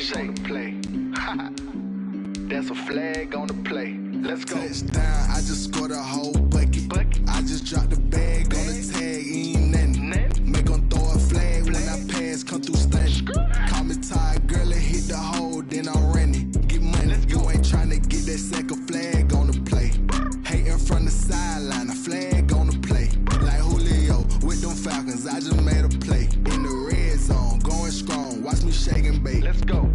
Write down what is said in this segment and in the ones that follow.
shake, play. That's a flag on the play. Let's go. Touchdown, I just scored a whole bucket. I just dropped the bag on the tag, ain't nothing. Make 'em throw a flag when I pass, come through stunning. Call me tired, girl, and hit the hole, then I'm running. Get money, you ain't tryna get that second flag on the play. Hating from the sideline, a flag on the play. Like Julio with them Falcons, I just made a play. In the red zone, going strong, watch me shake and bake. Let's go.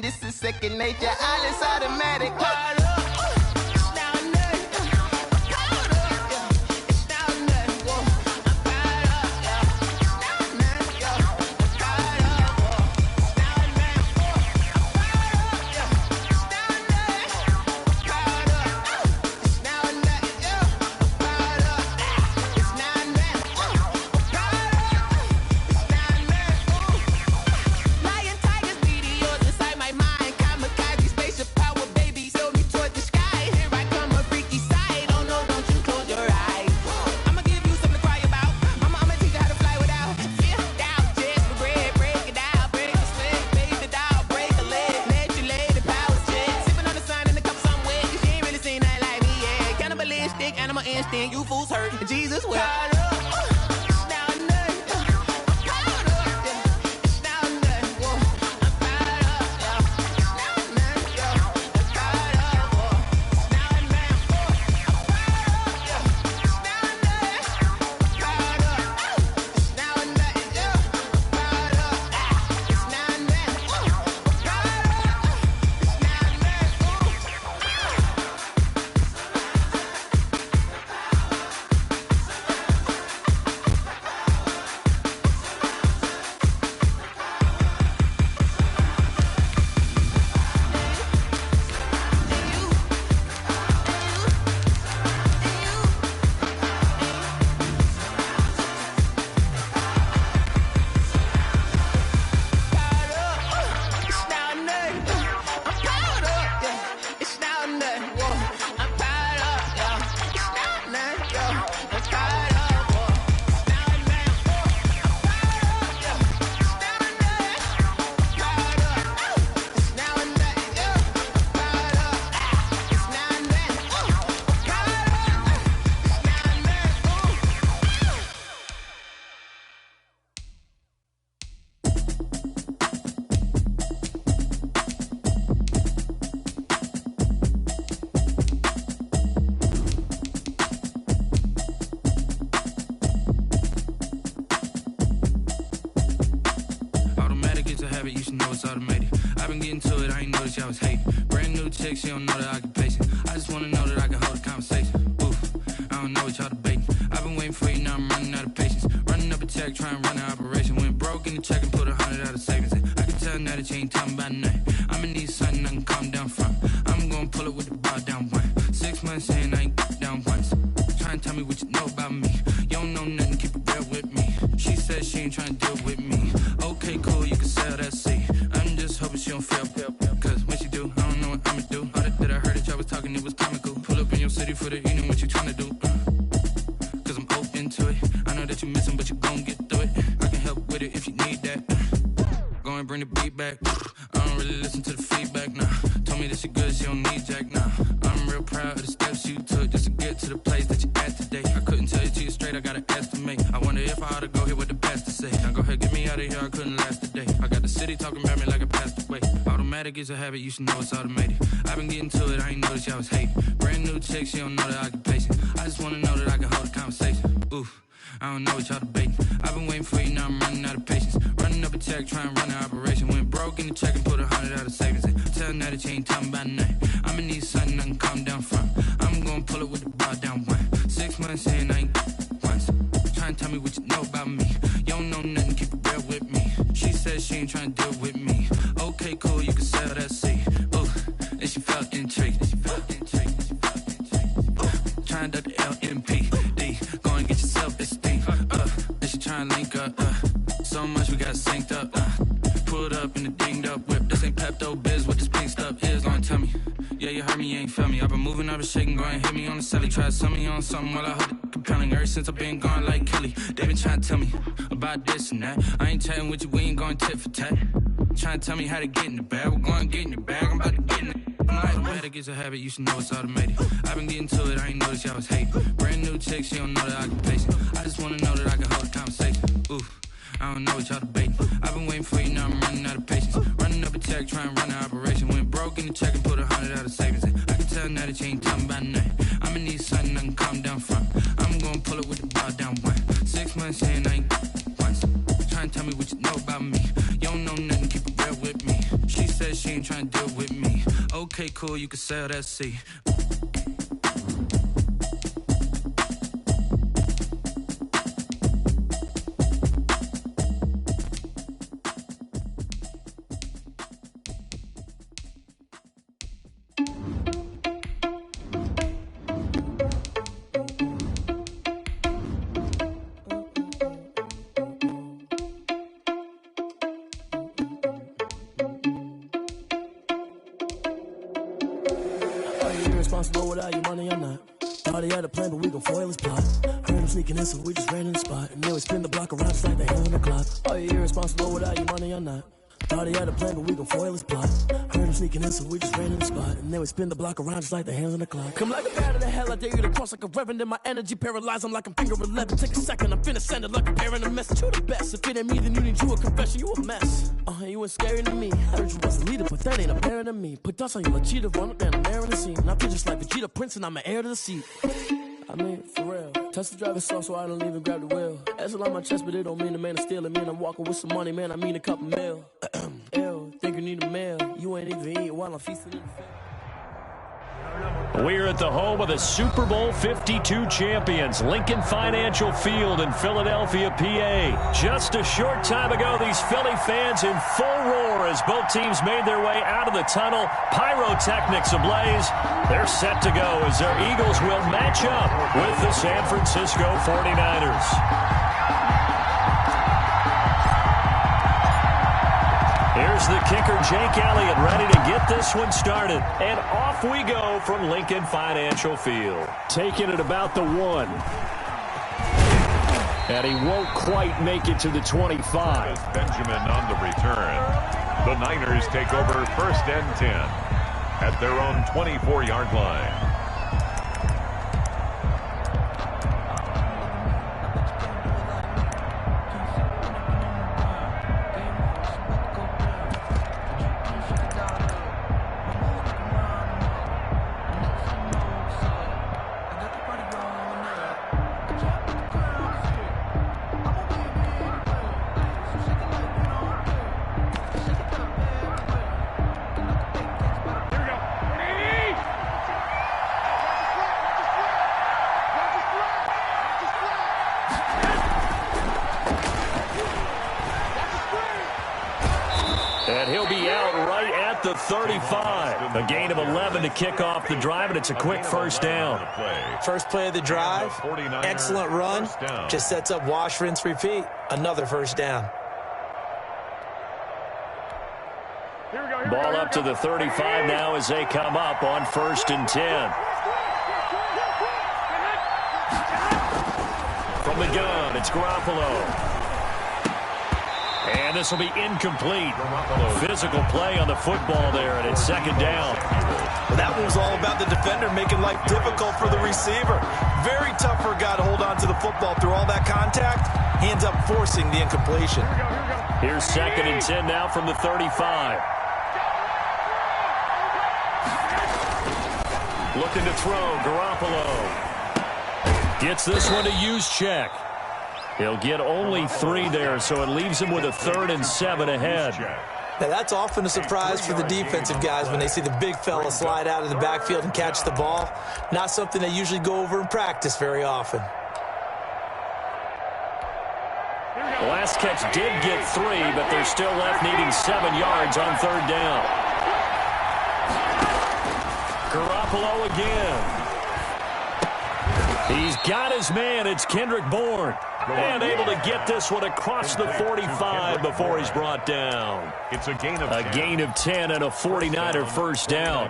This is second nature, all is automatic. Animal instinct, you fools hurt. Jesus will. You should know it's automated. I've been getting to it, I ain't noticed y'all was hating. Brand new chick, she don't know the occupation. I just wanna know that I can hold a conversation. Oof, I don't know what y'all debating. I've been waiting for you, now I'm running out of patience. Running up a check, trying to run an operation. Went broke in the check and put 100 out of savings. I can tell now that you ain't talking about nothing. I'ma need something I can calm down from. I'm gonna pull it with the bar down one. 6 months in, I ain't down once. Try and tell me what you know about me. You don't know nothing, keep it real with me. She said she ain't trying to deal with me. Okay, cool, you can sell that seat. I'm just hoping she don't fail. Cause when she do, I don't know what I'ma do. All that I heard that y'all was talking, it was comical. Pull up in your city for the evening, what you tryna do? Cause I'm open to it. I know that you missing, but you gon' get through it. I can help with it if you need that. Go and bring the beat back. I don't really listen to the feedback, nah. Told me that she good, she don't need jack, nah. I'm real proud of the steps you took just to get to the place that you at today. I couldn't tell you to you straight, I gotta estimate. I wonder if I ought to go here with the pastor say. Now go ahead, get me out of here, I couldn't last a day. I got the city talking about me like I passed away. Automatic is a habit, you should know it's automated. I've been getting to it, I ain't noticed y'all was hating. Brand new chick, she don't know the occupation. I just wanna know that I can hold a conversation. Oof, I don't know what y'all debating. I've been waiting for you, now I'm running out of patience. tech, try and run the operation. Went broke in the check and put 100 out of savings. Tell her that she ain't talking about nothing. I'ma need something I can calm down from. I'm gonna pull it with the bar down one. 6 months in, I ain't once. Try and tell me what you know about me. You don't know nothing, keep it real with me. She said she ain't trying to deal with me. Okay, cool, you can sell that seed. Ooh, and she felt intrigued. Trying to the LMPD. Go and get yourself esteem. And she trying to link up. So much we got synced up. Pulled up in the dinged up whip. This ain't Pepto Biz, what this pink stuff is. Gonna tell me. Yeah, you heard me, you ain't feel me. I've been moving, I've been shaking, go and hit me on the celly. Try to sell me on something while I hold it compelling. Ever since I've been gone like Kelly, they been trying to tell me about this and that. I ain't chatting with you, we ain't going tit for tat. Trying to tell me how to get in the bag. We're going to get in the bag, I'm about to get in it. I'm like, it gets a habit, you should know it's automated. I've been getting to it, I ain't noticed y'all was hating. Brand new chick, she don't know the occupation. I just wanna know that I can hold a conversation. Oof, I don't know what y'all debating. I've been waiting for you, now I'm running out of patience. Running up a check, try and run the operation. Went broke in the check and put 100 out of savings. I can tell now that you ain't talking about nothing. I'ma need something I can calm down from. I'm gonna pull it with the bar down one. 6 months in, I ain't once. Try and tell me what you know about me. You don't know nothing, keep it real with me. She said she ain't trying to deal with me. Okay, cool, you can sell that seed. Responsible without your money or not. Thought he had a plan, but we gon' foil his plot. Heard him sneaking in, so we just ran in the spot. And then we spin the block around just like the hell in the clock. Are you irresponsible without your money or not? Thought he had a plan, but we gon' foil his plot. Heard him sneaking in, so we just ran in the spot. And then we spin the block around just like the hands on the clock. Come like a bat of the hell, I dare you to cross like a reverend. And my energy paralyzed, I'm like I'm finger 11. Take a second, I'm finna send it like a parent a message. You the best, if it ain't me, then you need you a confession. You a mess, you ain't scary to me. I heard you was a leader, but that ain't apparent to me. Put dust on you like cheetah, run up down the air in the scene. And I feel just like Vegeta Prince, and I'm an heir to the seat. I mean, for real. Touch the driver's soft so I don't even grab the wheel. That's on my chest, but it don't mean the man is stealing. Man, I'm walking with some money, man, I mean a couple mil. Ew, think you need a meal. You ain't even eat while I'm feasting in the field. We're at the home of the Super Bowl 52 champions, Lincoln Financial Field in Philadelphia, PA. Just a short time ago, these Philly fans in full roar as both teams made their way out of the tunnel. Pyrotechnics ablaze. They're set to go as their Eagles will match up with the San Francisco 49ers. Here's the kicker, Jake Elliott, ready to get this one started. And off we go from Lincoln Financial Field. Taking it about the 1. And he won't quite make it to the 25. Benjamin on the return. The Niners take over 1st and 10 at their own 24-yard line. And he'll be out right at the 35. A gain of 11 to kick off the drive, and it's a quick first down. First play of the drive, excellent run, just sets up wash, rinse, repeat. Another first down. Ball up to the 35 now as they come up on 1st and 10. From the gun, it's Garoppolo. And this will be incomplete. Physical play on the football there, and it's 2nd down. Well, that one was all about the defender making life difficult for the receiver. Very tough for a guy to hold on to the football through all that contact. He ends up forcing the incompletion. Here's 2nd and 10 now from the 35. Looking to throw, Garoppolo. Gets this one to use check. He'll get only 3 there, so it leaves him with a 3rd and 7 ahead. Now, that's often a surprise for the defensive guys when they see the big fella slide out of the backfield and catch the ball. Not something they usually go over in practice very often. The last catch did get 3, but they're still left needing 7 yards on 3rd down. Garoppolo again. He's got his man. It's Kendrick Bourne. And able to get this one across the 45 before he's brought down. It's a gain of 10. A gain of 10 and a 49er first down.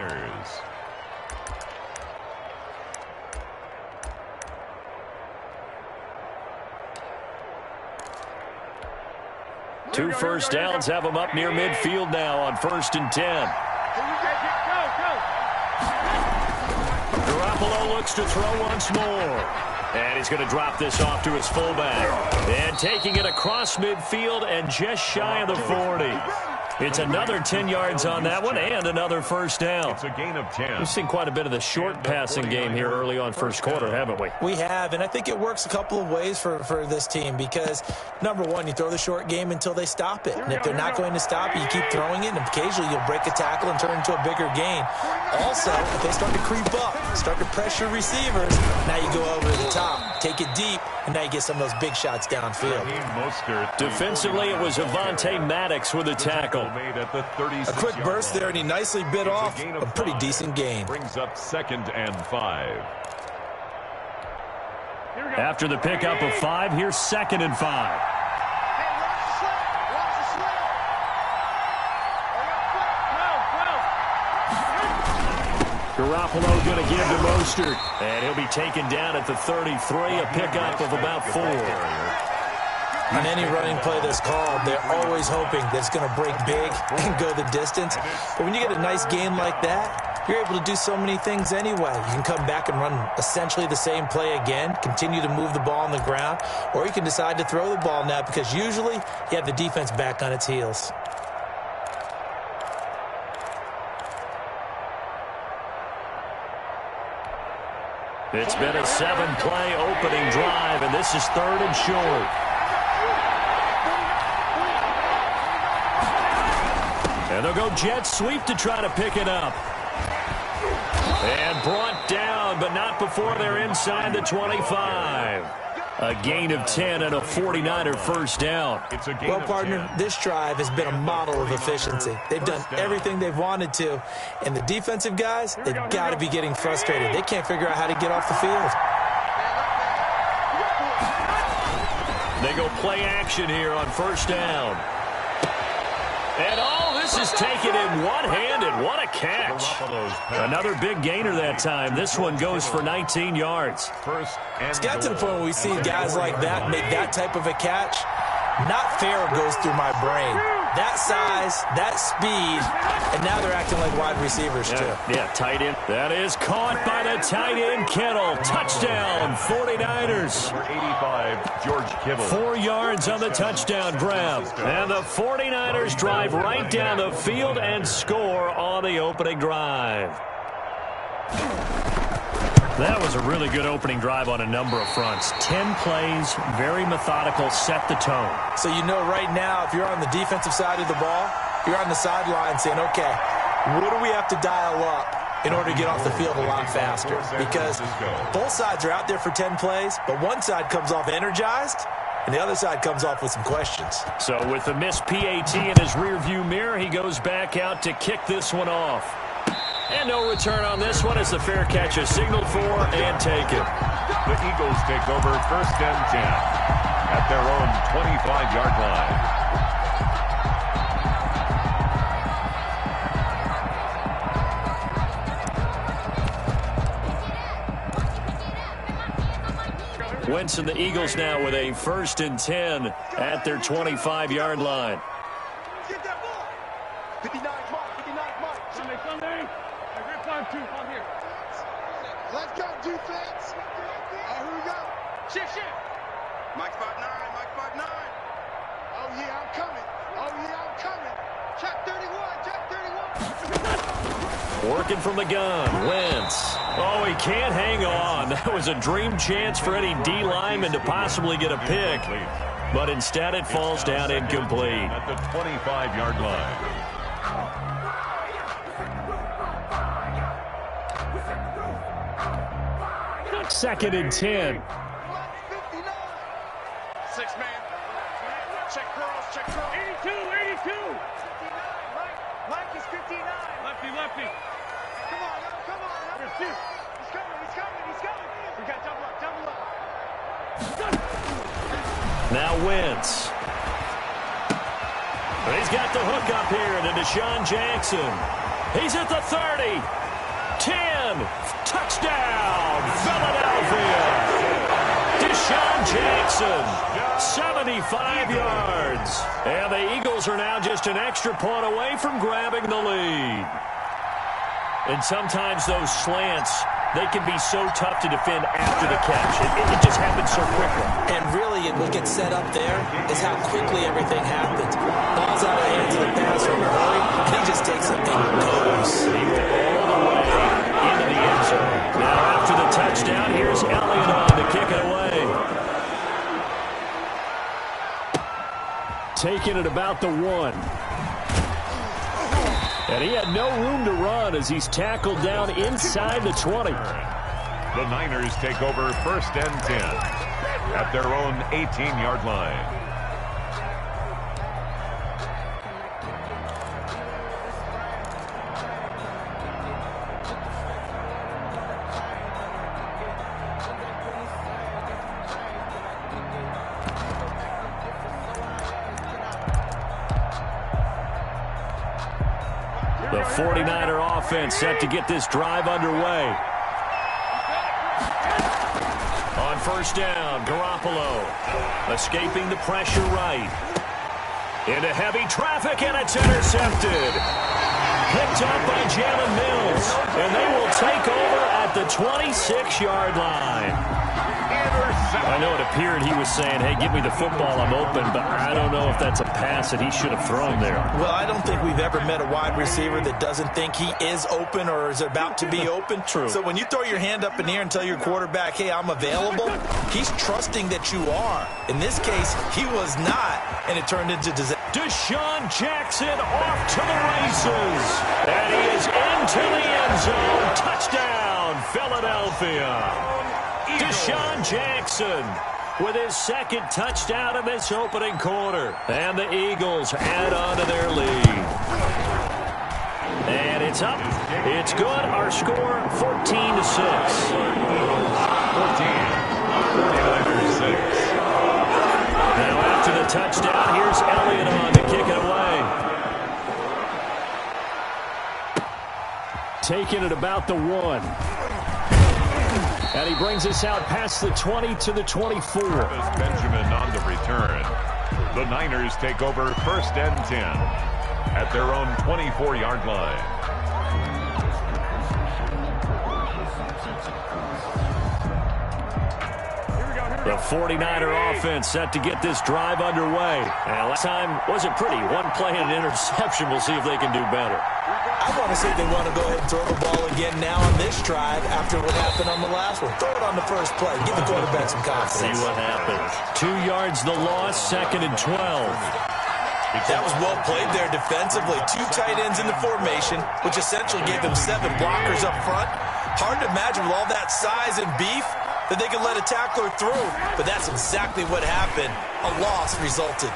Two first downs have him up near midfield now on 1st and 10. Garoppolo looks to throw once more. And he's going to drop this off to his fullback. And taking it across midfield and just shy of the 40. It's another 10 yards on that one and another first down. It's a gain of 10. We've seen quite a bit of the short passing game here early on first quarter, haven't we? We have, and I think it works a couple of ways for this team because, number one, you throw the short game until they stop it. And if they're not going to stop it, you keep throwing it, and occasionally you'll break a tackle and turn into a bigger gain. Also, if they start to creep up, start to pressure receivers, now you go over the top, take it deep, and now you get some of those big shots downfield. Defensively, it was Avonte Maddox with a tackle. A quick burst there, and he nicely bit off a pretty decent gain. Brings up 2nd and 5. After the pickup of 5, here's 2nd and 5. Garoppolo going to give to Mostert. And he'll be taken down at the 33, a pickup of about 4. On any running play that's called, they're always hoping that it's going to break big and go the distance. But when you get a nice gain like that, you're able to do so many things anyway. You can come back and run essentially the same play again, continue to move the ball on the ground, or you can decide to throw the ball now because usually you have the defense back on its heels. It's been a 7-play opening drive, and this is 3rd and short. And they'll go jet sweep to try to pick it up. And brought down, but not before they're inside the 25. A gain of 10 and a 49er first down. Well, partner, this drive has been a model of efficiency. They've done everything they've wanted to. And the defensive guys, they've got to be getting frustrated. They can't figure out how to get off the field. They go play action here on 1st down. And all this is taken in one-handed. What a catch. Another big gainer that time. This one goes for 19 yards. It's got to the point where we see guys like that make that type of a catch. Not fair goes through my brain. That size, that speed, and now they're acting like wide receivers too. Yeah, tight end. That is caught by the tight end, Kittle. Touchdown, 49ers. Number 85, George Kittle. 4 yards on the touchdown grab. And the 49ers drive right down the field and score on the opening drive. That was a really good opening drive on a number of fronts. 10 plays, very methodical, set the tone. So you know right now, if you're on the defensive side of the ball, you're on the sideline saying, okay, what do we have to dial up in order to get off the field a lot faster? Because both sides are out there for 10 plays, but one side comes off energized, and the other side comes off with some questions. So with the missed PAT in his rearview mirror, he goes back out to kick this one off. And no return on this one as the fair catch is signaled for and taken. The Eagles take over 1st and 10 at their own 25-yard line. Wentz and the Eagles now with a 1st and 10 at their 25-yard line. Let's go, defense. Here we go. Shift. Mike 5'9", Mike 5'9". Oh, yeah, I'm coming. Check 31, check 31. Working from the gun, Wentz. Oh, he can't hang on. That was a dream chance for any D lineman to possibly get a pick. But instead it falls down incomplete. At the 25-yard line. Second and 10. 6-man. Check girls, check girls. 82, 82. 59, Mike is 59. Lefty. Come on. He's coming. We got double up. Now Wentz. He's got the hook up here to Deshaun Jackson. He's at the 30. 10. Touchdown, Philadelphia. Deshaun Jackson, 75 yards. And the Eagles are now just an extra point away from grabbing the lead. And sometimes those slants, they can be so tough to defend after the catch. It just happens so quickly. And really, what gets set up there is how quickly everything happens. Ball's out of the hands of the passer in a hurry, and he just takes it and goes. All the way into the end zone. Now after the touchdown, here's Elliott on to kick it away. Taking it about the 1. And he had no room to run as he's tackled down inside the 20. The Niners take over first and 10 at their own 18-yard line. The 49er offense set to get this drive underway. On first down, Garoppolo escaping the pressure right. Into heavy traffic, and it's intercepted. Picked up by Jalen Mills, and they will take over at the 26-yard line. I know it appeared he was saying, hey, give me the football, I'm open, but I don't know if that's a pass that he should have thrown there. Well, I don't think we've ever met a wide receiver that doesn't think he is open or is about to be open. True. So when you throw your hand up in the air and tell your quarterback, hey, I'm available, he's trusting that you are. In this case, he was not, and it turned into disaster. Deshaun Jackson off to the races, and he is into the end zone. Touchdown, Philadelphia. Deshaun Jackson with his second touchdown in this opening quarter. And the Eagles add on to their lead. And it's up. It's good. Our score, 14-6. 14. 49ers 6. Now after the touchdown, here's Elliott on to kick it away. Taking it about the 1. And he brings us out past the 20 to the 24. Benjamin on the return. The Niners take over first and 10 at their own 24-yard line. The 49er offense set to get this drive underway. And last time wasn't pretty. One play and an interception. We'll see if they can do better. I want to say they want to go ahead and throw the ball again now on this drive after what happened on the last one. Throw it on the first play. Give the quarterback some confidence. See what happens. 2 yards the loss, 2nd and 12. That was well played there defensively. 2 tight ends in the formation, which essentially gave them 7 blockers up front. Hard to imagine with all that size and beef that they could let a tackler through. But that's exactly what happened. A loss resulted.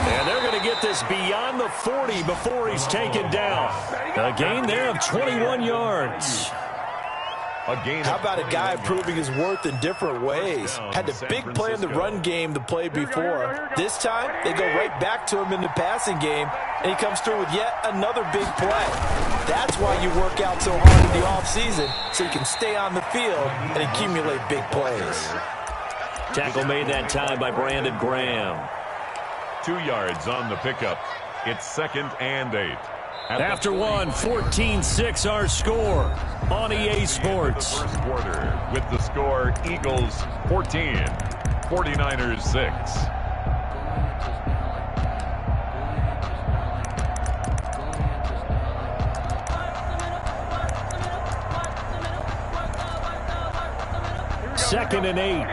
And they're going to get this beyond the 40 before he's taken down. A gain there of 21 yards. How about a guy proving his worth in different ways? Had the big play in the run game the play before. This time, they go right back to him in the passing game, and he comes through with yet another big play. That's why you work out so hard in the offseason, so you can stay on the field and accumulate big plays. Tackle made that time by Brandon Graham. 2 yards on the pickup. It's 2nd and 8. After one, 14-6 our score on EA Sports. First quarter with the score Eagles 14, 49ers 6. 2nd and 8.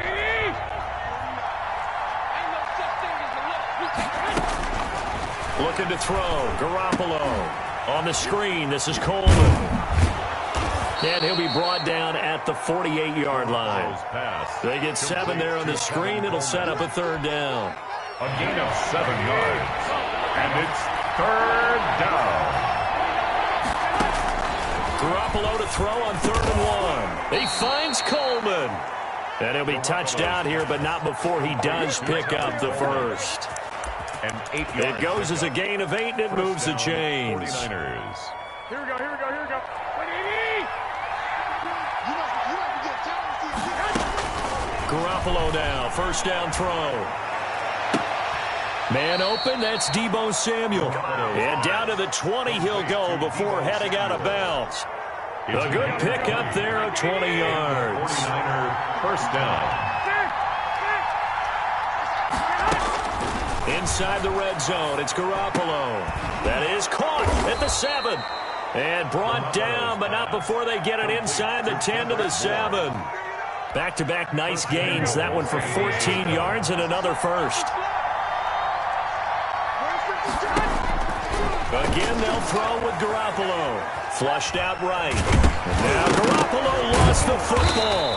Looking to throw. Garoppolo on the screen. This is Coleman. And he'll be brought down at the 48-yard line. They get 7 there on the screen. It'll set up a 3rd down. A gain of 7 yards. And it's 3rd down. Garoppolo to throw on 3rd and 1. He finds Coleman. And he'll be touched out here, but not before he does pick up the first. It goes as a gain of 8, and it moves the chains. 49ers. Here we go, here we go, here we go. Garoppolo now, 1st down throw. Man open, that's Deebo Samuel. And down to the 20 he'll go before heading out of bounds. A good pickup there of 20 yards. 49er 1st down. Inside the red zone, it's Garoppolo. That is caught at the 7. And brought down, but not before they get it inside the 10 to the 7. Back-to-back nice gains. That one for 14 yards and another first. Again, they'll throw with Garoppolo. Flushed out right. Now Garoppolo lost the football.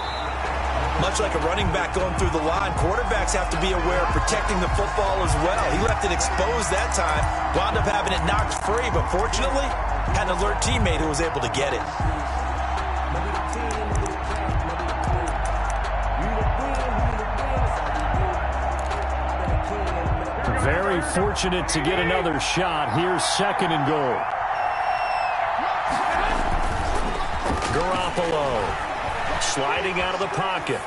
Much like a running back going through the line, quarterbacks have to be aware of protecting the football as well. He left it exposed that time, wound up having it knocked free, but fortunately, had an alert teammate who was able to get it. Very fortunate to get another shot. Here's 2nd and goal. Garoppolo sliding out of the pocket.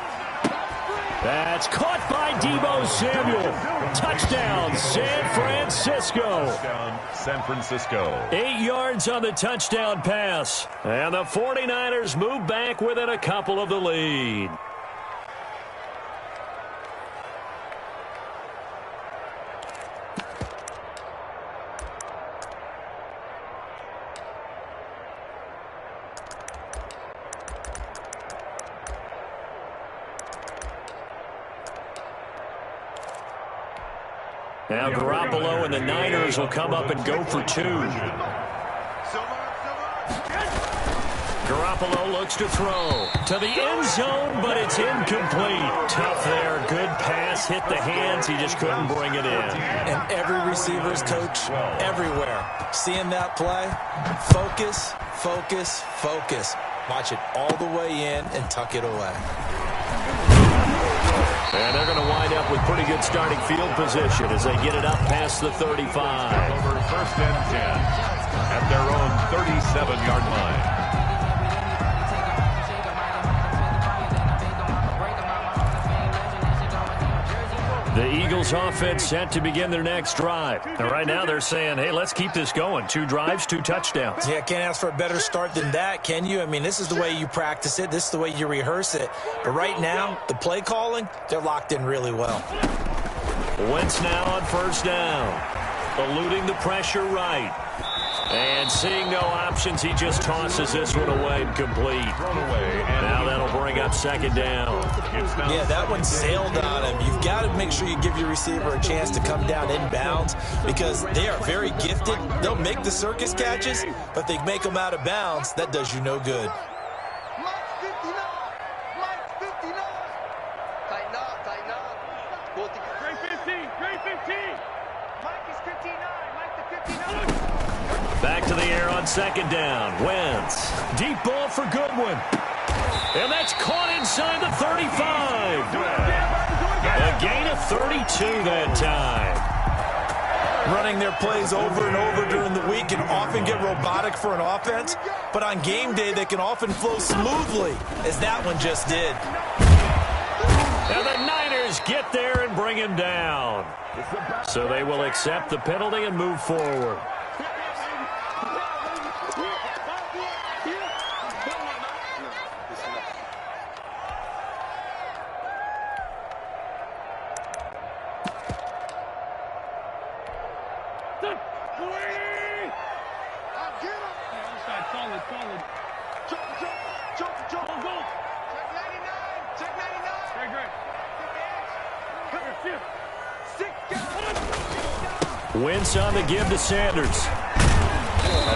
That's caught by Deebo Samuel. Touchdown, San Francisco. Touchdown, San Francisco. 8 yards on the touchdown pass. And the 49ers move back within a couple of the lead. Now Garoppolo and the Niners will come up and go for 2. Garoppolo looks to throw to the end zone, but it's incomplete. Tough there. Good pass. Hit the hands. He just couldn't bring it in. And every receiver's coach everywhere. Seeing that play, focus, focus, focus. Watch it all the way in and tuck it away. And they're going to wind up with pretty good starting field position as they get it up past the 35. Over 1st and 10 at their own 37-yard line. The Eagles offense set to begin their next drive. And right now they're saying, hey, let's keep this going. 2 drives, 2 touchdowns. Yeah, can't ask for a better start than that, can you? I mean, this is the way you practice it. This is the way you rehearse it. But right now, the play calling, they're locked in really well. Wentz now on 1st down. Eluding the pressure right. And seeing no options, he just tosses this one away and complete. Now that'll bring up 2nd down. Yeah, that one sailed on him. You've got to make sure you give your receiver a chance to come down inbounds because they are very gifted. They'll make the circus catches, but they make them out of bounds. That does you no good. Mike 59. Mike 59. Tighten up, tighten up. Great 15, great 15. Mike is 59. Mike the 59. Back to the air on 2nd down. Wentz. Deep ball for Goodwin. And that's caught inside the 35. A gain of 32 that time. Running their plays over and over during the week can often get robotic for an offense, but on game day they can often flow smoothly, as that one just did. And the Niners get there and bring him down. So they will accept the penalty and move forward. Wentz on the give to Sanders.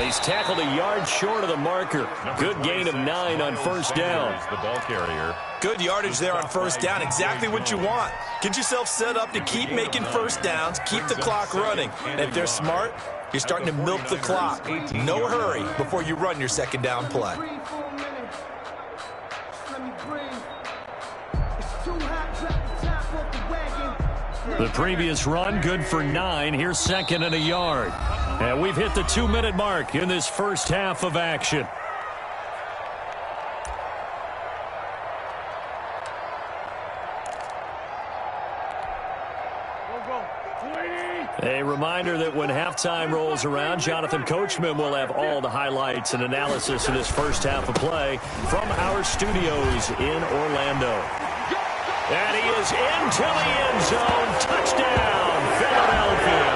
He's tackled a yard short of the marker. Good gain of 9 on first down. The ball carrier. Good yardage there on first down. Exactly what you want. Get yourself set up to keep making first downs, keep the clock running. And if they're smart, you're starting to milk the clock. No hurry before you run your second down play. The previous run, good for 9. Here's second and a yard. And we've hit the 2-minute mark in this first half of action. A reminder that when halftime rolls around, Jonathan Coachman will have all the highlights and analysis of this first half of play from our studios in Orlando. And he is into the end zone. Touchdown, Philadelphia.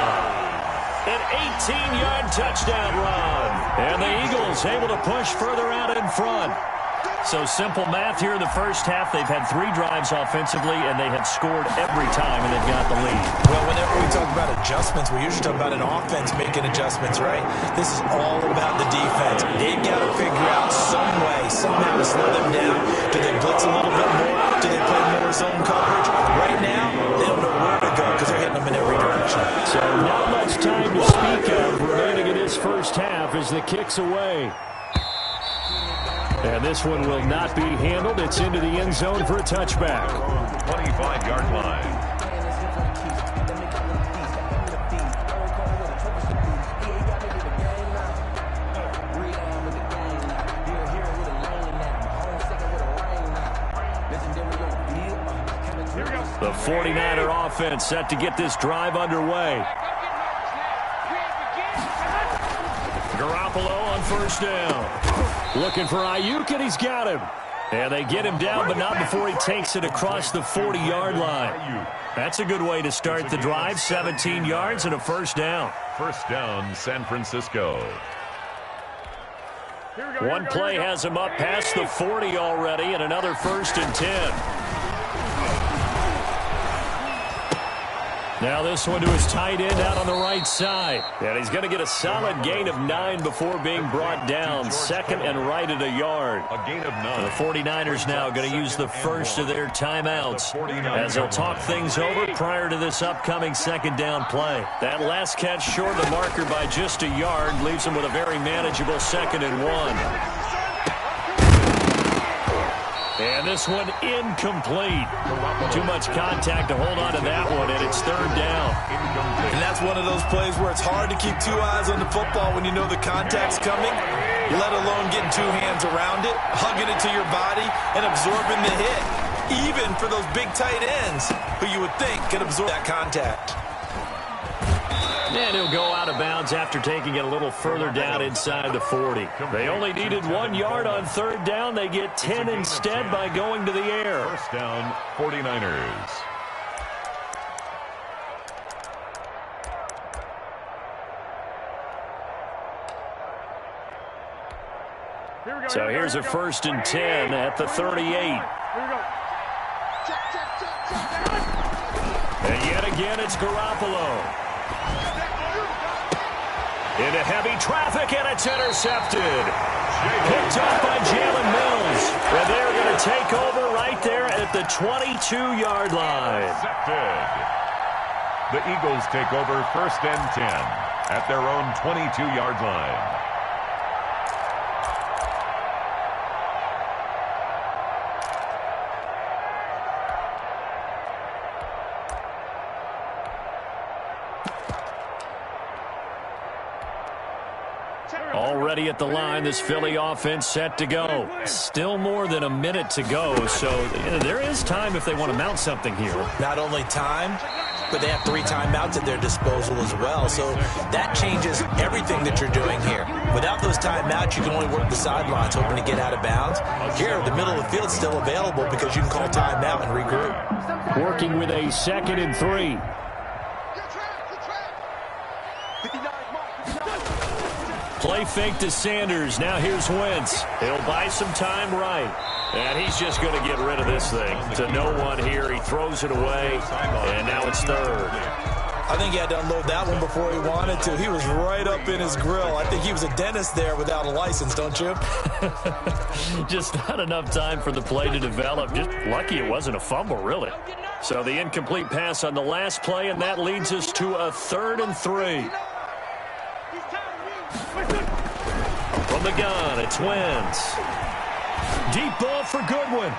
An 18-yard touchdown run. And the Eagles able to push further out in front. So simple math here in the first half. They've had 3 drives offensively, and they have scored every time, and they've got the lead. Well, whenever we talk about adjustments, we usually talk about an offense making adjustments, right? This is all about the defense. They've got to figure out some way, somehow to slow them down. Do they blitz a little bit more? Do they play more zone coverage? Right now, they don't know where to go because they're hitting them in every direction. So not much time to speak of remaining in this first half as the kick's away. And this one will not be handled. It's into the end zone for a touchback. 25-yard line. The 49er offense set to get this drive underway. Garoppolo on first down. Looking for Ayuk, and he's got him. And they get him down, but not before he takes it across the 40-yard line. That's a good way to start the drive. 17 yards and a first down. First down, San Francisco. One play has him up past the 40 already, and another 1st and 10. Now this one to his tight end out on the right side. And he's going to get a solid gain of 9 before being brought down. Second and right at a yard. A gain of 9. The 49ers now going to use the first of their timeouts as they'll talk things over prior to this upcoming second down play. That last catch short of the marker by just a yard leaves them with a very manageable 2nd and 1. And this one incomplete. Too much contact to hold on to that one, and it's 3rd down. And that's one of those plays where it's hard to keep 2 eyes on the football when you know the contact's coming, let alone getting 2 hands around it, hugging it to your body, and absorbing the hit. Even for those big tight ends who you would think could absorb that contact. And he'll go out of bounds after taking it a little further down inside the 40. They only needed 1 yard on 3rd down. They get 10 instead by going to the air. First down, 49ers. So here's a 1st and 10 at the 38. And yet again, it's Garoppolo. Into heavy traffic, and it's intercepted. Picked up by Jalen Mills. And they're going to take over right there at the 22-yard line. Intercepted. The Eagles take over 1st and 10 at their own 22-yard line. Already at the line, this Philly offense set to go. Still more than a minute to go, so there is time if they want to mount something here. Not only time, but they have 3 timeouts at their disposal as well, so that changes everything that you're doing here. Without those timeouts, you can only work the sidelines, hoping to get out of bounds. Here, the middle of the field is still available because you can call timeout and regroup. Working with a 2nd and 3. Play fake to Sanders. Now here's Wentz. He'll buy some time right. And he's just going to get rid of this thing. To no one here. He throws it away, and now it's third. I think he had to unload that one before he wanted to. He was right up in his grill. I think he was a dentist there without a license, don't you? Just not enough time for the play to develop. Just lucky it wasn't a fumble, really. So the incomplete pass on the last play, and that leads us to a 3rd and 3. From the gun, it's Wentz. Deep ball for Goodwin.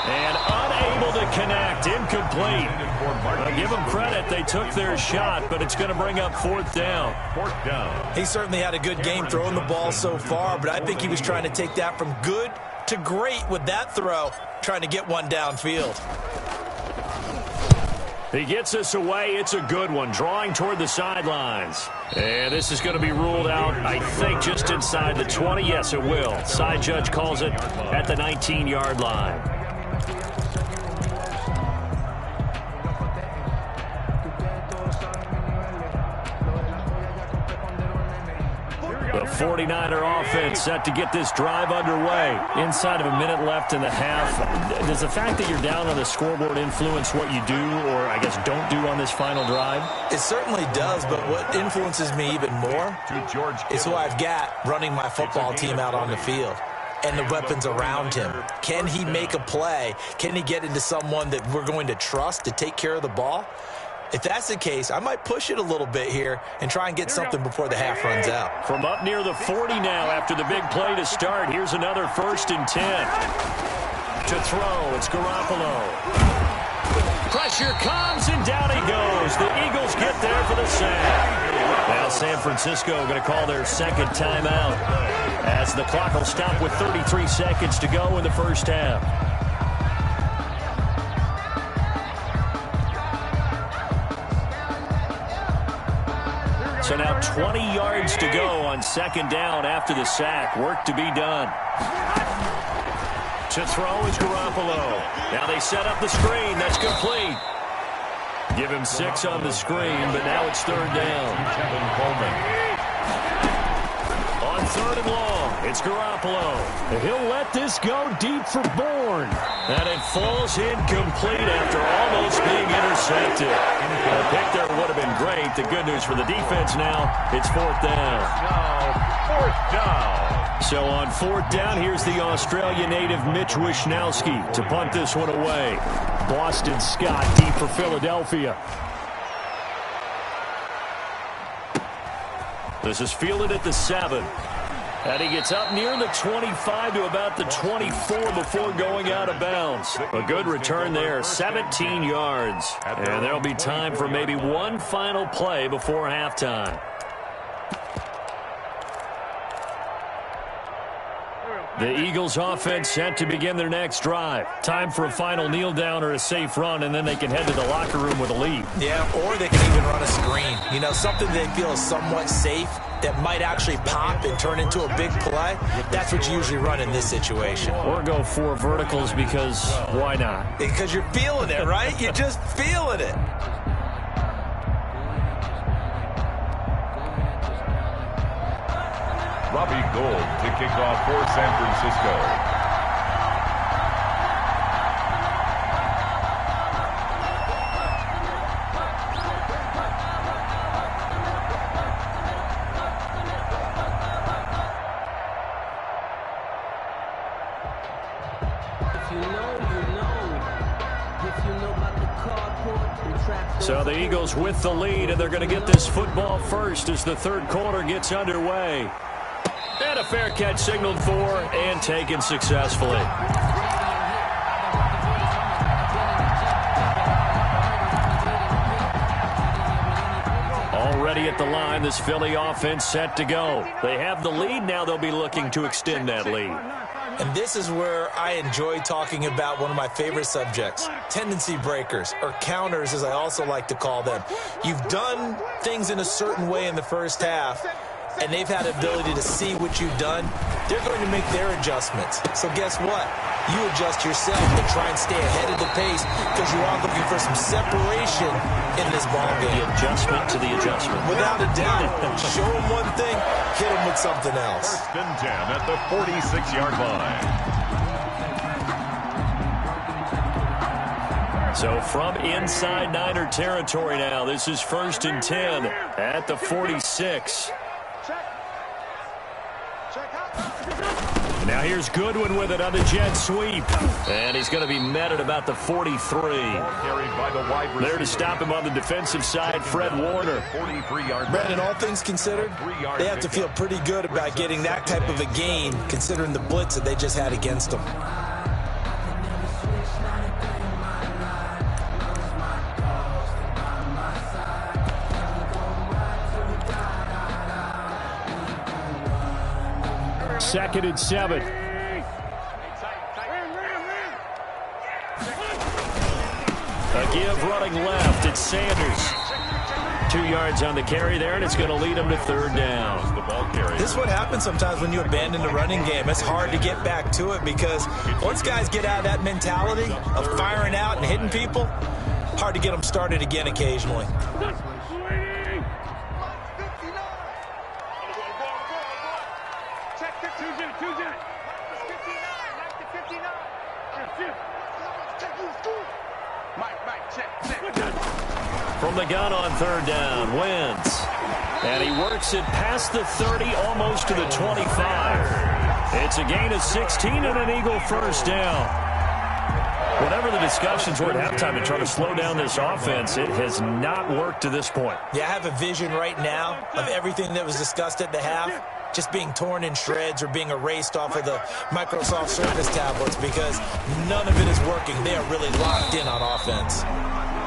And unable to connect. Incomplete. I'll give them credit. They took their shot, but it's going to bring up 4th down. He certainly had a good game throwing the ball so far, but I think he was trying to take that from good to great with that throw, trying to get one downfield. He gets us away. It's a good one, drawing toward the sidelines. And this is going to be ruled out, I think, just inside the 20. Yes, it will. Side judge calls it at the 19-yard line. The 49er offense set to get this drive underway. Inside of a minute left in the half. Does the fact that you're down on the scoreboard influence what you do, or I guess don't do on this final drive? It certainly does, but what influences me even more is who I've got running my football team out on the field and the weapons around him. Can he make a play? Can he get into someone that we're going to trust to take care of the ball? If that's the case, I might push it a little bit here and try and get something before the half runs out. From up near the 40 now after the big play to start. Here's another 1st and 10. To throw, it's Garoppolo. Pressure comes, and down he goes. The Eagles get there for the sack. Now San Francisco going to call their 2nd timeout as the clock will stop with 33 seconds to go in the first half. So now 20 yards to go on 2nd down after the sack. Work to be done. To throw is Garoppolo. Now they set up the screen. That's complete. Give him 6 on the screen, but now it's 3rd down. On 3rd and long, it's Garoppolo. He'll let this go deep for Bourne. And it falls incomplete after almost being intercepted. The pick there would have been great. The good news for the defense now, it's 4th down. Now, 4th down. So on 4th down, here's the Australia native Mitch Wishnowsky to punt this one away. Boston Scott deep for Philadelphia. This is fielded at the 7. And he gets up near the 25 to about the 24 before going out of bounds. A good return there, 17 yards. And there'll be time for maybe one final play before halftime. The Eagles offense set to begin their next drive. Time for a final kneel down or a safe run, and then they can head to the locker room with a lead. Yeah, or they can even run a screen. You know, something they feel is somewhat safe that might actually pop and turn into a big play. That's what you usually run in this situation. Or go 4 verticals because why not? Because you're feeling it, right? You're just feeling it. Robbie Gould to kick off for San Francisco. So the Eagles with the lead, and they're going to get this football first as the 3rd quarter gets underway. And a fair catch signaled for and taken successfully. Already at the line, this Philly offense set to go. They have the lead. Now they'll be looking to extend that lead. And this is where I enjoy talking about one of my favorite subjects, tendency breakers, or counters as I also like to call them. You've done things in a certain way in the first half, and they've had the ability to see what you've done. They're going to make their adjustments. So guess what? You adjust yourself and try and stay ahead of the pace because you are looking for some separation in this ball game. The adjustment to the adjustment. Without a doubt. Show them one thing, hit them with something else. 1st and 10 at the 46-yard line. So from inside Niner territory now, this is 1st and 10 at the 46. Now here's Goodwin with it on the jet sweep. And he's going to be met at about the 43. There to stop him on the defensive side, Fred Warner. Brandon, all things considered, they have to feel pretty good about getting that type of a gain, considering the blitz that they just had against them. Second and 7. A give running left. It's Sanders. 2 yards on the carry there, and it's going to lead him to 3rd down. This is what happens sometimes when you abandon the running game. It's hard to get back to it because once guys get out of that mentality of firing out and hitting people, hard to get them started again occasionally. From the gun on 3rd down, Wentz. And he works it past the 30, almost to the 25. It's a gain of 16 and an Eagle 1st down. Whatever the discussions were at halftime to try to slow down this offense, it has not worked to this point. Yeah, I have a vision right now of everything that was discussed at the half just being torn in shreds or being erased off of the Microsoft Surface tablets because none of it is working. They are really locked in on offense.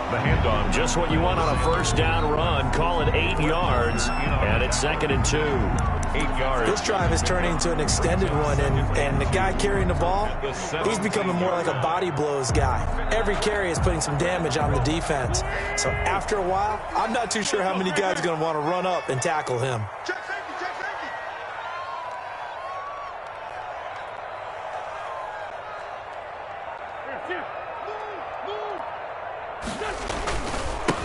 The handoff, just what you want on a 1st down run. Call it 8 yards, and it's 2nd and 2. 8 yards. This drive is turning into an extended one, and the guy carrying the ball, he's becoming more like a body blows guy. Every carry is putting some damage on the defense. So after a while, I'm not too sure how many guys are going to want to run up and tackle him.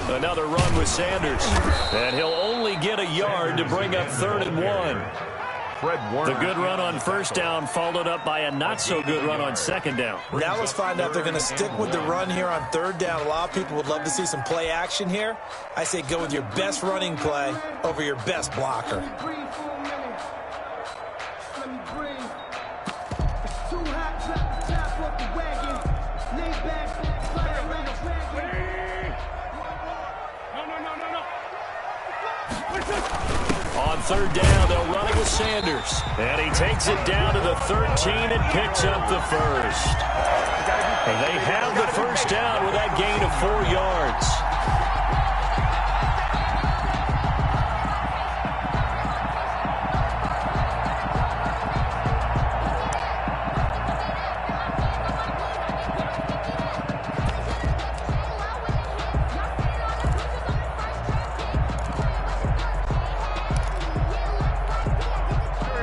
Another run with Sanders. And he'll only get a yard to bring up 3rd and 1. Fred Warner. The good run on 1st down followed up by a not-so-good run on 2nd down. Now let's find out if they're going to stick with the run here on 3rd down. A lot of people would love to see some play action here. I say go with your best running play over your best blocker. On 3rd down, they'll run it with Sanders. And he takes it down to the 13 and picks up the 1st. And they have the 1st down with that gain of 4 yards.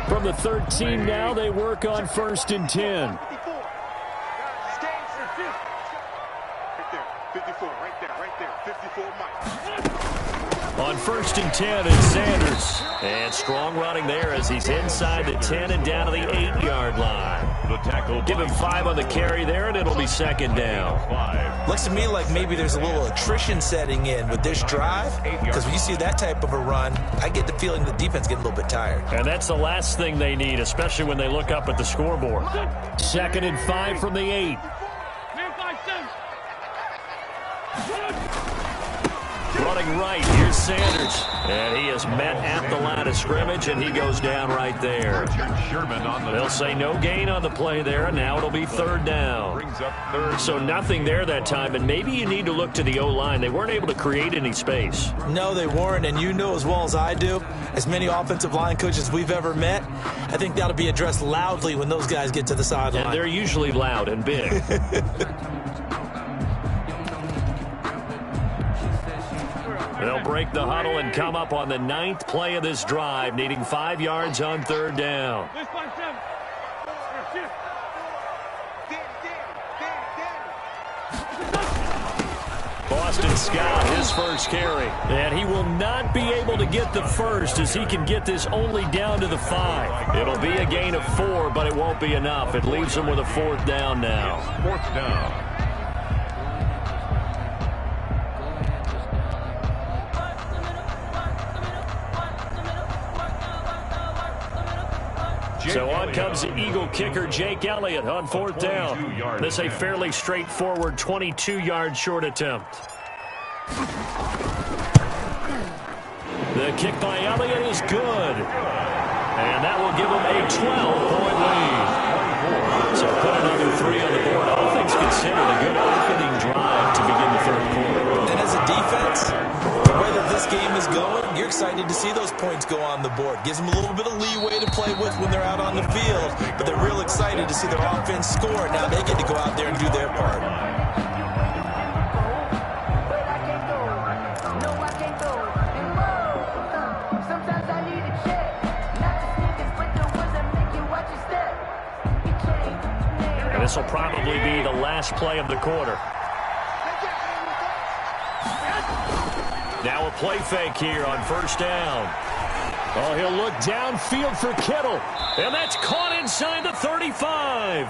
From the 13 now, they work on 1st and 10. On 1st and 10, it's Sanders. And strong running there as he's inside the 10 and down to the 8-yard line. The tackle. Give him 5 on the carry there, and it'll be 2nd down. Looks to me like maybe there's a little attrition setting in with this drive, because when you see that type of a run, I get the feeling the defense getting a little bit tired. And that's the last thing they need, especially when they look up at the scoreboard. 2nd and 5 from the 8. Running right, here's Sanders. And he is met at the line of scrimmage, and he goes down right there. They'll say no gain on the play there, and now it'll be 3rd down. So nothing there that time, and maybe you need to look to the O-line. They weren't able to create any space. No, they weren't, and you know as well as I do, as many offensive line coaches we've ever met, I think that'll be addressed loudly when those guys get to the sideline. And they're usually loud and big. They'll break the huddle and come up on the 9th play of this drive, needing 5 yards on 3rd down. Boston Scott, his first carry. And he will not be able to get the first as he can get this only down to the 5. It'll be a gain of 4, but it won't be enough. It leaves him with a 4th down now. 4th down. So on comes the Eagle kicker, Jake Elliott, on fourth down. This a fairly straightforward 22-yard short attempt. The kick by Elliott is good. And that will give him a 12-point lead. So put another 3 on the board. All things considered, a good opening drive to begin the third quarter. And as a defense, the way that this game is going, you're excited to see those points go on the board. Gives them a little bit of leeway to play with when they're out on the field. But they're real excited to see their offense score. Now they get to go out there and do their part. This will probably be the last play of the quarter. Now a play fake here on first down. Oh, he'll look downfield for Kittle. And that's caught inside the 35.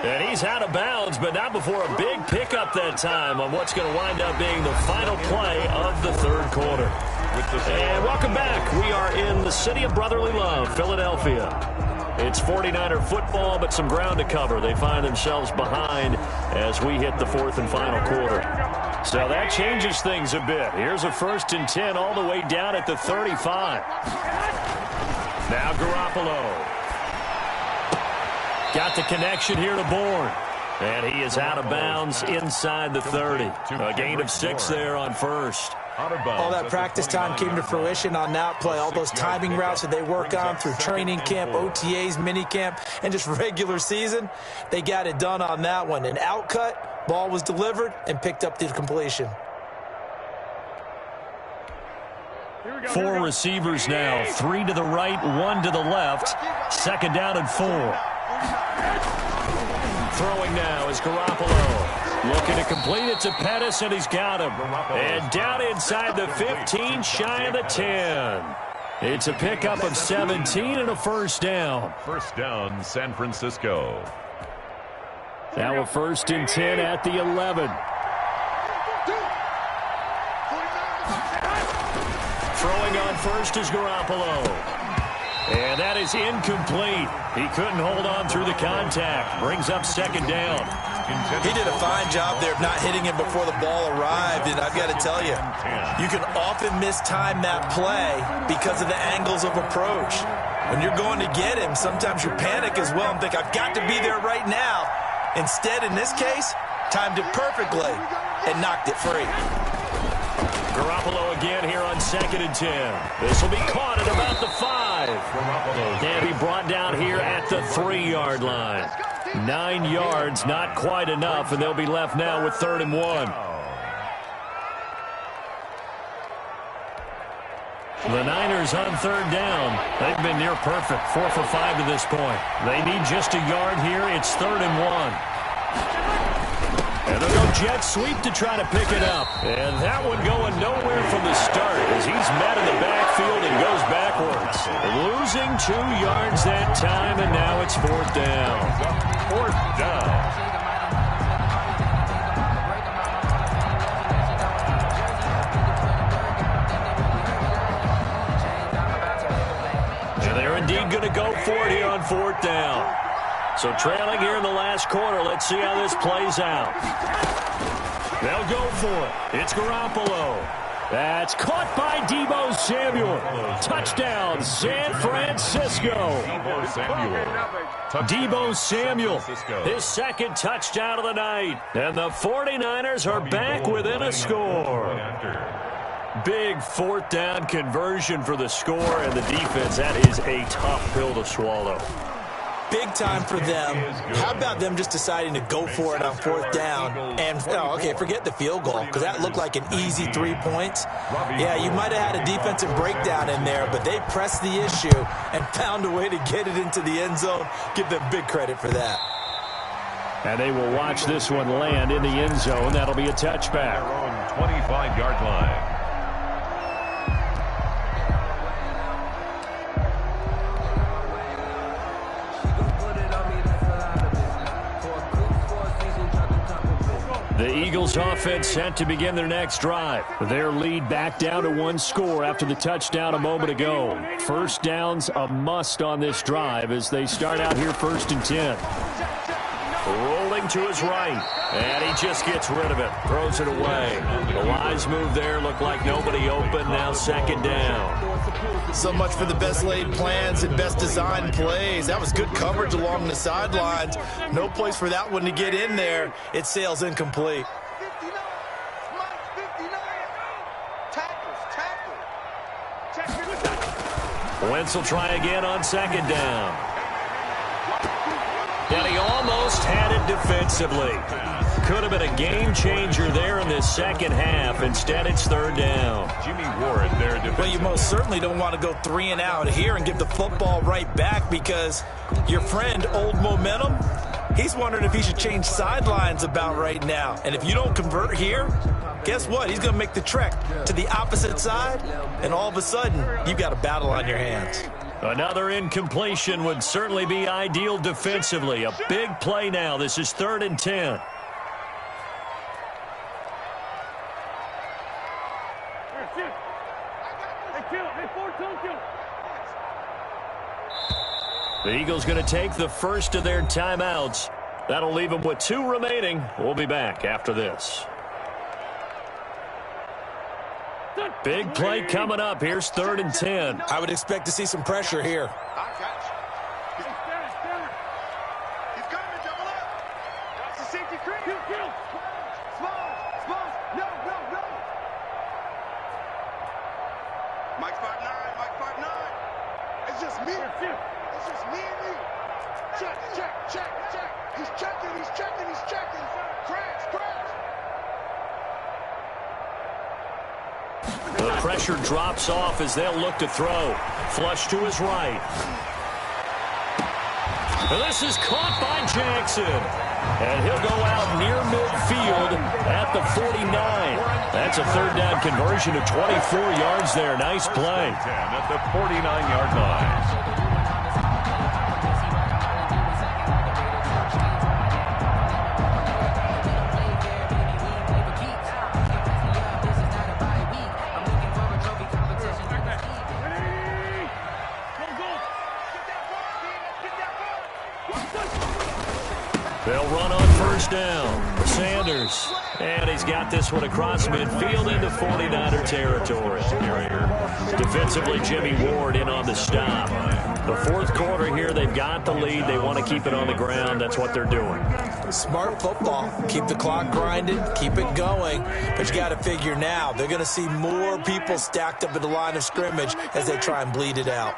And he's out of bounds, but not before a big pickup that time on what's going to wind up being the final play of the third quarter. And welcome back. We are in the city of brotherly love, Philadelphia. It's 49er football, but some ground to cover. They find themselves behind as we hit the fourth and final quarter. So that changes things a bit. Here's a 1st and 10 all the way down at the 35. Now Garoppolo. Got the connection here to Bourne. And he is out of bounds inside the 30. A gain of 6 there on first. All that practice time came to fruition on that play. All those timing routes that they work on through training camp, OTAs, minicamp, and just regular season, they got it done on that one. An outcut, ball was delivered, and picked up the completion. 4 receivers now, 3 to the right, 1 to the left. 2nd down and 4. Throwing now is Garoppolo. Looking to complete it to Pettis, and he's got him. And down inside the 15, shy of the 10. It's a pickup of 17 and a first down. First down, San Francisco. Now a 1st and 10 at the 11. Throwing on first is Garoppolo. And that is incomplete. He couldn't hold on through the contact. Brings up 2nd down. He did a fine job there of not hitting him before the ball arrived, and I've got to tell you, you can often mistime that play because of the angles of approach. When you're going to get him, sometimes you panic as well and think, I've got to be there right now. Instead, in this case, timed it perfectly and knocked it free. Garoppolo again here on 2nd and 10. This will be caught at about the 5. And be brought down here at the 3-yard line. 9 yards, not quite enough, and they'll be left now with 3rd and 1. The Niners on 3rd down. They've been near perfect, 4 for 5 to this point. They need just a yard here. It's 3rd and 1. And they'll go jet sweep to try to pick it up. And that one going nowhere from the start as he's met in the backfield and goes backwards. Losing 2 yards that time, and now it's 4th down. 4th down. And they're indeed going to go for it here on 4th down. So trailing here in the last quarter. Let's see how this plays out. They'll go for it. It's Garoppolo. That's caught by Deebo Samuel. Touchdown, San Francisco. Deebo Samuel, his 2nd touchdown of the night. And the 49ers are back within a score. Big 4th down conversion for the score, and the defense, that is a tough pill to swallow. Big time for them. How about them just deciding to go for it on 4th down? And, okay, forget the field goal, because that looked like an easy 3 points. Yeah, you might have had a defensive breakdown in there, but they pressed the issue and found a way to get it into the end zone. Give them big credit for that. And they will watch this one land in the end zone. That'll be a touchback. 25-yard line. The Eagles offense set to begin their next drive. Their lead back down to 1 score after the touchdown a moment ago. First down's a must on this drive as they start out here 1st and 10. Rolling to his right, and he just gets rid of it. Throws it away. The wise move there. Looked like nobody open. Now 2nd down. So much for the best laid plans and best designed plays. That was good coverage along the sidelines. No place for that one to get in there. It sails incomplete. Wentz will try again on 2nd down. And he almost had it defensively. Could have been a game changer there in this second half. Instead, it's 3rd down. Jimmy Ward there. Well, you most certainly don't want to go 3 and out here and give the football right back because your friend, Old Momentum, he's wondering if he should change sidelines about right now. And if you don't convert here, guess what? He's going to make the trek to the opposite side, and all of a sudden, you've got a battle on your hands. Another incompletion would certainly be ideal defensively. A big play now. This is 3rd and 10. The Eagles going to take the first of their timeouts. That'll leave them with 2 remaining. We'll be back after this. Big play coming up. Here's 3rd and 10. I would expect to see some pressure here. He's coming, double up. That's the safety creep. Small. No. Mike 5'9". It's just me. It's just me and you. Check. He's checking. Crash. The pressure drops off as they'll look to throw. Flush to his right. And this is caught by Jackson. And he'll go out near midfield at the 49. That's a 3rd down conversion of 24 yards there. Nice play. At the 49-yard line. They'll run on 1st down. Sanders. And he's got this one across midfield into 49er territory. Defensively, Jimmy Ward in on the stop. The 4th quarter here, they've got the lead. They want to keep it on the ground. That's what they're doing. Smart football. Keep the clock grinding. Keep it going. But you got to figure now, they're going to see more people stacked up at the line of scrimmage as they try and bleed it out.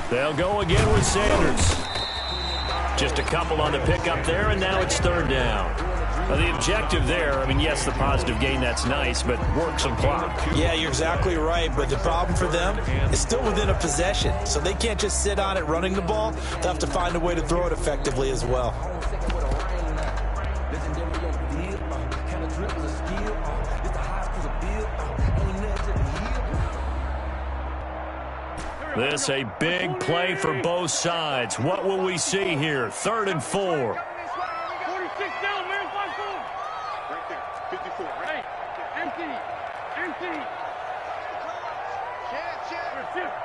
They'll go again with Sanders. Just a couple on the pickup there, and now it's 3rd down. Now the objective there, I mean, yes, the positive gain, that's nice, but work some clock. Yeah, you're exactly right, but the problem for them is still within a possession, so they can't just sit on it running the ball. They'll have to find a way to throw it effectively as well. This a big play for both sides. What will we see here? 3rd and 4. 46 down, man. 5-4. Right there. 54. Right. Empty. Bang.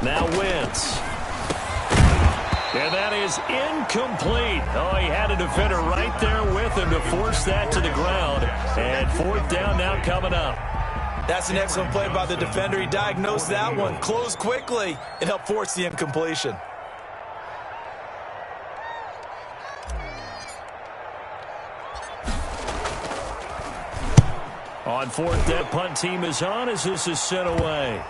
Now Wentz. And that is incomplete. Oh, he had a defender right there with him to force that to the ground. And 4th down now coming up. That's an excellent play by the defender. He diagnosed that one, closed quickly, and helped force the incompletion. On 4th down, punt team is on as this is sent away.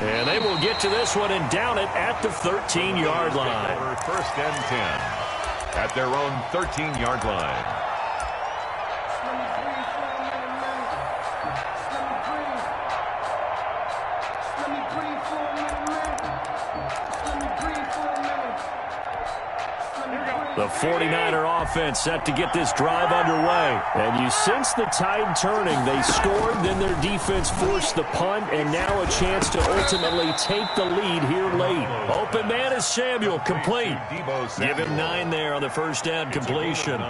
And they will get to this one and down it at the 13-yard line. 1st and 10 at their own 13-yard line. Here we go. The 49er offense set to get this drive underway. And you sense the tide turning. They scored, then their defense forced the punt, and now a chance to ultimately take the lead here late. Open man is Samuel, complete. Give him 9 there on the first down completion.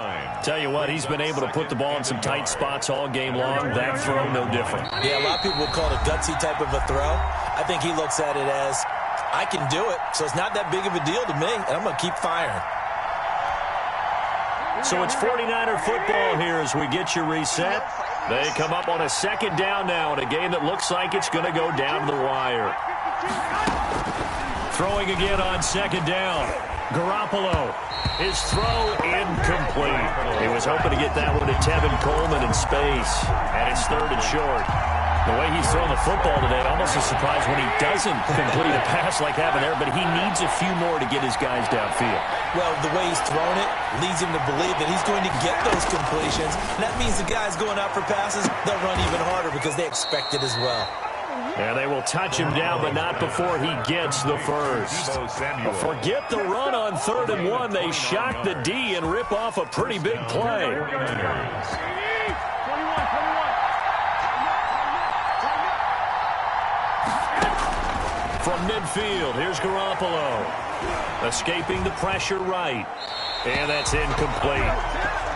Tell you what, he's been able to put the ball in some tight spots all game long. That throw, no different. Yeah, a lot of people would call it a gutsy type of a throw. I think he looks at it as, I can do it, so it's not that big of a deal to me, and I'm going to keep firing. So it's 49er football here as we get you reset. They come up on a second down now in a game that looks like it's going to go down to the wire. Throwing again on second down. Garoppolo. His throw incomplete. He was hoping to get that one to Tevin Coleman in space. And it's 3rd and short. The way he's thrown the football today, almost a surprise when he doesn't complete a pass like having there, but he needs a few more to get his guys downfield. Well, the way he's thrown it leads him to believe that he's going to get those completions. And that means the guys going out for passes, they'll run even harder because they expect it as well. And they will touch him down, but not before he gets the first. Forget the run on 3rd and 1. They shock the D and rip off a pretty big play. From midfield, here's Garoppolo. Escaping the pressure right. And that's incomplete.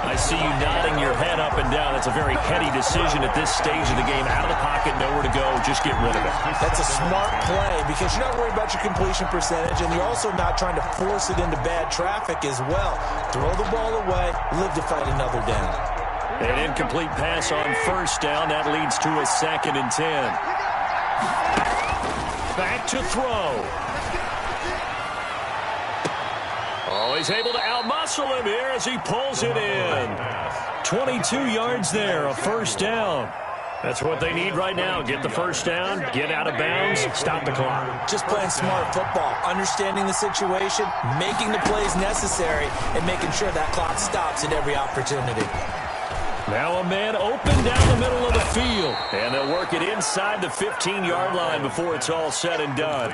I see you nodding your head up and down. That's a very heady decision at this stage of the game. Out of the pocket, nowhere to go. Just get rid of it. That's a smart play because you're not worried about your completion percentage, and you're also not trying to force it into bad traffic as well. Throw the ball away, live to fight another down. An incomplete pass on first down. That leads to a 2nd and 10. Back to throw. Oh, he's able to outmuscle him here as he pulls it in. 22 yards there, a first down. That's what they need right now. Get the first down, get out of bounds, stop the clock. Just playing smart football, understanding the situation, making the plays necessary, and making sure that clock stops at every opportunity. Now a man open down the middle of the field. And they'll work it inside the 15-yard line before it's all said and done.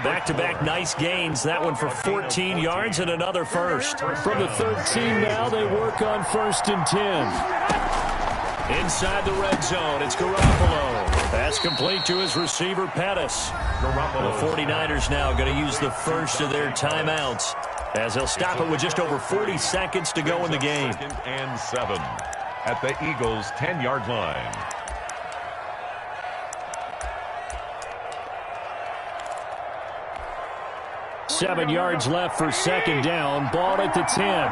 Back-to-back nice gains. That one for 14 yards and another first. From the 13 now, they work on 1st and 10. Inside the red zone, it's Garoppolo. That's complete to his receiver, Pettis. The 49ers now going to use the first of their timeouts as they'll stop it with just over 40 seconds to go in the game. 2nd and 7. At the Eagles' 10-yard line. Seven yards left for second down. Ball at the 10.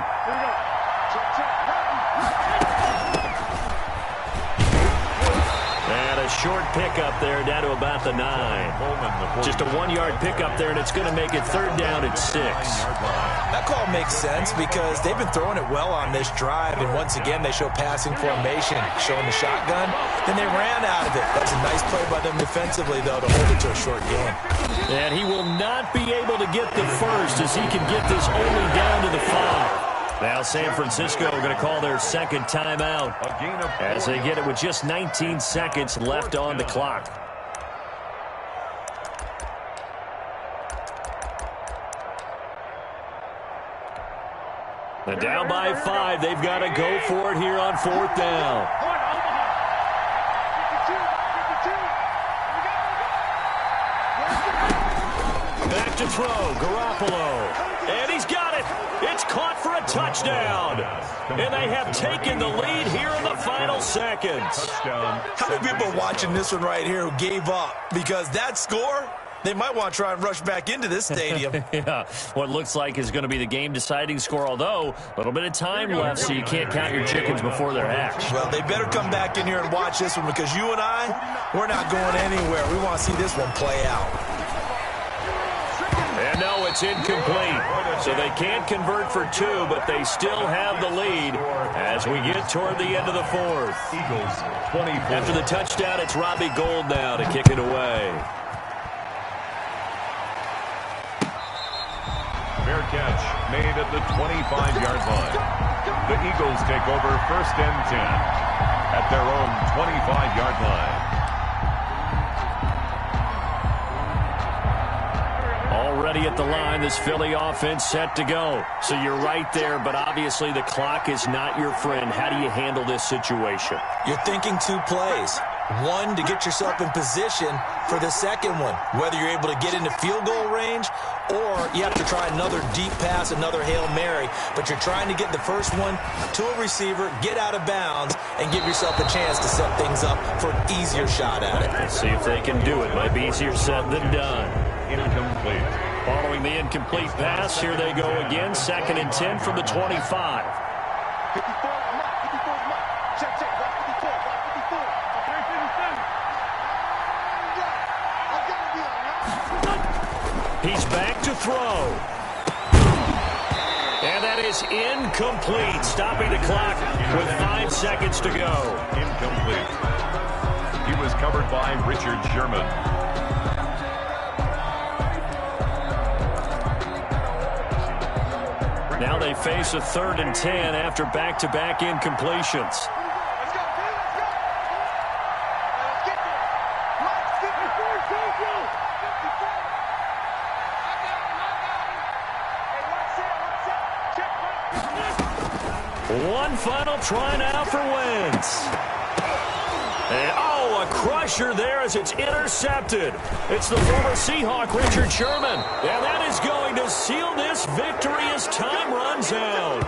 A short pickup there down to about the 9. Just a 1-yard pickup there, and it's going to make it 3rd down at 6. That call makes sense because they've been throwing it well on this drive, and once again they show passing formation, showing the shotgun. Then they ran out of it. That's a nice play by them defensively, though, to hold it to a short game. And he will not be able to get the first as he can get this only down to the 5. Now San Francisco are going to call their second timeout as they get it with just 19 seconds left on the clock. And down by 5, they've got to go for it here on 4th down. Back to throw, Garoppolo. And he's got it. It's caught for a touchdown. And they have taken the lead here in the final seconds. How many people are watching this one right here who gave up? Because that score, they might want to try and rush back into this stadium. Yeah, what looks like is going to be the game-deciding score, although a little bit of time left, so you can't count your chickens before they're hatched. Well, they better come back in here and watch this one because you and I, we're not going anywhere. We want to see this one play out. And no, it's incomplete. So they can't convert for 2, but they still have the lead as we get toward the end of the 4th. Eagles 24. After the touchdown, it's Robbie Gould now to kick it away. Fair catch made at the 25-yard line. The Eagles take over 1st and 10 at their own 25-yard line. ready at the line. This Philly offense set to go. So you're right there, but obviously the clock is not your friend. How do you handle this situation? You're thinking two plays. One, to get yourself in position for the second one, whether you're able to get into field goal range or you have to try another deep pass, another Hail Mary, but you're trying to get the first one to a receiver, get out of bounds, and give yourself a chance to set things up for an easier shot at it. Let's see if they can do it. Might be easier said than done. Incomplete. Following the incomplete pass, here they go again. 2nd and 10 from the 25. 54, check, right 54, right 54. He's back to throw. And that is incomplete, stopping the clock with 5 seconds to go. Incomplete. He was covered by Richard Sherman. Now they face a 3rd and 10 after back-to-back incompletions. One final try now for Wentz. And, a crusher there as it's intercepted. It's the former Seahawk, Richard Sherman. And that is going to seal this victory as time runs out.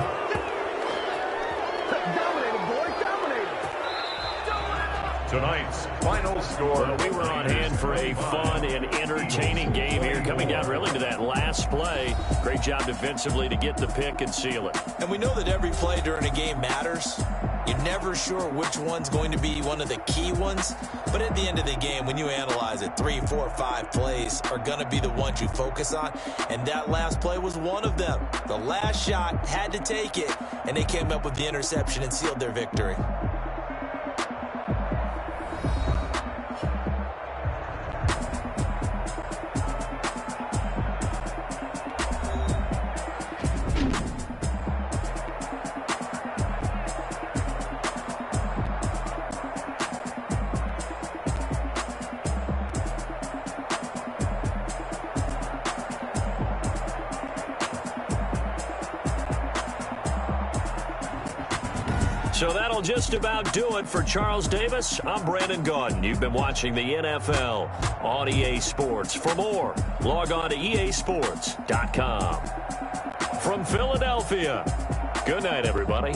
Tonight's final score. Well, we were on hand for a fun and entertaining game here, coming down really to that last play. Great job defensively to get the pick and seal it. And we know that every play during a game matters. You're never sure which one's going to be one of the key ones. But at the end of the game, when you analyze it, 3, 4, 5 plays are going to be the ones you focus on. And that last play was one of them. The last shot had to take it, and they came up with the interception and sealed their victory. So that'll just about do it for Charles Davis. I'm Brandon Gaudin. You've been watching the NFL on EA Sports. For more, log on to easports.com. From Philadelphia, good night, everybody.